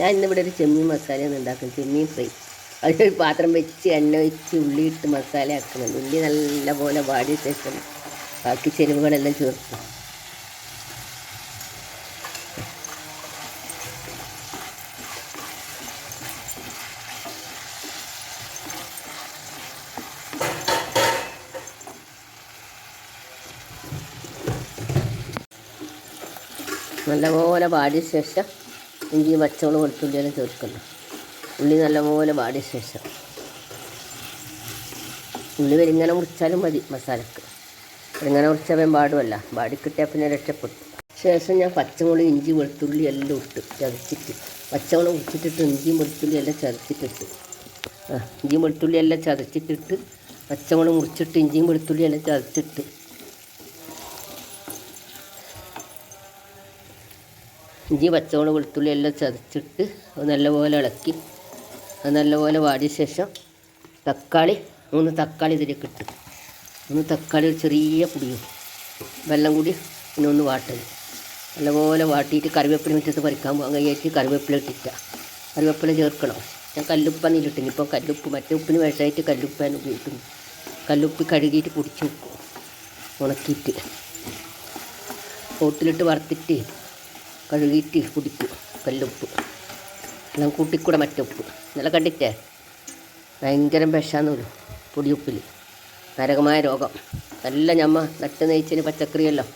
ഞാൻ ഇന്നിവിടെ ഒരു ചെമ്മീൻ മസാലയാണ് ഉണ്ടാക്കും, ചെമ്മീൻ ഫ്രൈ. അതിനൊരു പാത്രം വെച്ച് എണ്ണ വെച്ച് ഉള്ളിയിട്ട് മസാല ആക്കണം. ഉള്ളി നല്ലപോലെ വാടിയ ശേഷം ബാക്കി ചേരുവകളെല്ലാം ചേർക്കും. നല്ലപോലെ വാടിയ ശേഷം ഇഞ്ചി പച്ചമുളക് വെളുത്തുള്ളിയെല്ലാം ചേർക്കണം. ഉള്ളി നല്ലപോലെ വാടിയ ശേഷം ഉള്ളി വെലിങ്ങനെ മുറിച്ചാലും മതി മസാലക്ക്. വെലിങ്ങനെ മുറിച്ചാൽ പാടുമല്ല, വാടിക്കിട്ടിയാൽ പിന്നെ രക്ഷപ്പെട്ടു. ശേഷം ഞാൻ പച്ചമുളക് ഇഞ്ചി വെളുത്തുള്ളി എല്ലാം ഇട്ട് ചതച്ചിട്ട്, പച്ചമുളക് മുറിച്ചിട്ടിട്ട് ഇഞ്ചിയും വെളുത്തുള്ളി എല്ലാം ചതച്ചിട്ടിട്ട്, ഇഞ്ചിയും വെളുത്തുള്ളി എല്ലാം ചതച്ചിട്ടിട്ട് പച്ചമുളക് മുറിച്ചിട്ട് ഇഞ്ചിയും വെളുത്തുള്ളി എല്ലാം ചതച്ചിട്ട് ഇഞ്ചി പച്ചമുളക് വെളുത്തുള്ളി എല്ലാം ചതച്ചിട്ട് അത് നല്ലപോലെ ഇളക്കി, അത് നല്ലപോലെ വാടിയ ശേഷം തക്കാളി 3 തക്കാളി ഇതിലേക്ക് ഇട്ട്, 3 തക്കാളി ചെറിയ പുളിയും വെള്ളം കൂടി പിന്നെ ഒന്ന് വാട്ടല്. നല്ലപോലെ വാട്ടിയിട്ട് കറിവേപ്പില മുറ്റത്ത് പറിക്കാൻ പോകാൻ കഴിയായിട്ട് കറിവേപ്പില ഇട്ടിട്ട, കറിവേപ്പില ചേർക്കണം. ഞാൻ കല്ലുപ്പാണ് ഇതിലിട്ടിന്. ഇപ്പം കല്ലുപ്പ് മറ്റേ ഉപ്പിന് വിഷമായിട്ട് കല്ലുപ്പാണ് ഉപയോഗിക്കുന്നു. കല്ലുപ്പ് കഴുകിയിട്ട് പൊടിച്ച് വെക്കും, ഉണക്കിയിട്ട് പോട്ടിലിട്ട് വറുത്തിട്ട് കഴുകിയിട്ട് പൊടിക്കും. കല്ലുപ്പ് എല്ലാം കൂട്ടിക്കൂടെ മറ്റേ ഉപ്പ് നല്ല കണ്ടിട്ടേ ഭയങ്കര വിഷാന്ന് വരും പൊടിയുപ്പിൽ. നരകമായ രോഗം. നല്ല ഞമ്മ നട്ട് നെയ്ച്ചതിന് പച്ചക്കറിയല്ലോ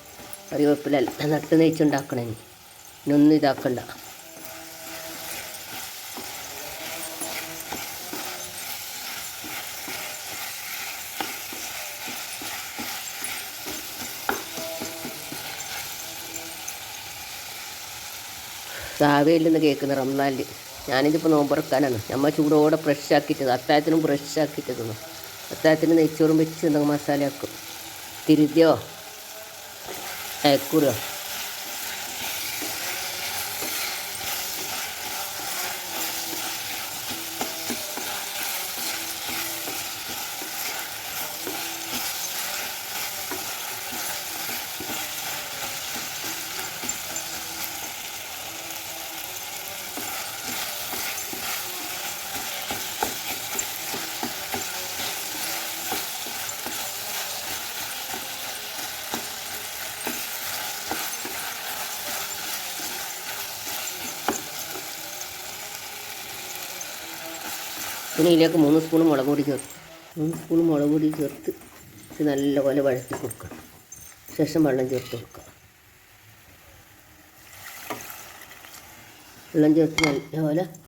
കറിവേപ്പിലല്ല നട്ട് നെയ്ച്ചുണ്ടാക്കണേ. ഇനൊന്നും ഇതാക്കണ്ട. സാവയില്ലെന്ന് കേൾക്കുന്ന റംസാനിൽ. ഞാനിതിപ്പോൾ നോമ്പറക്കാനാണ്. നമ്മൾ ചൂടോടെ ഫ്രഷ് ആക്കിയിട്ട് അത്താഴത്തിനും ഫ്രഷ് ആക്കിയിട്ട് തിന്നും. അത്താഴത്തിന് നെയ്ച്ചോറും വെച്ച് എന്തെങ്കിലും മസാല ആക്കും. തിരുതിയോ അയക്കൂറോ പിന്നെ ഇതിലേക്ക് 3 സ്പൂൺ മുളക് പൊടി ചേർത്ത് 3 സ്പൂൺ മുളക് പൊടി ചേർത്ത് ഇത് നല്ലപോലെ വഴറ്റി കൊടുക്കണം. ശേഷം വെള്ളം ചേർത്ത് കൊടുക്കുക. വെള്ളം ചേർത്ത് നല്ലപോലെ